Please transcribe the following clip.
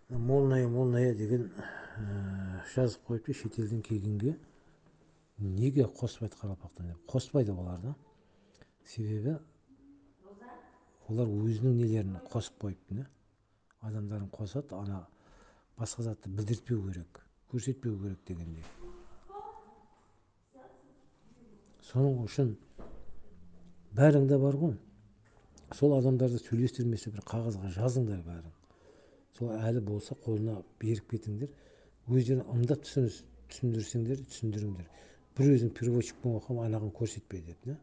Молная деген жазып қойыпты шетелден келгенге неге қоспайды Қарақалпақтан деп. Қоспайды олар да. Себебі олар өзінің нелерін қосып қойыпты. Адамдарын қосады, ана басқа затты білдіртпеу керек, көрсетпеу керек дегендей. Соның үшін бәріңде бар ғой. Сол адамдарды сөйлестірмесе бір қағазға жазыңдар бәрін. Сол әлі болса қолына беріп кетіңдер. Өздерін ымдап түсіндірсеңдер, түсіндіріңдер. Бір өзің переводчикпен оқып анағын көрсетпе деп.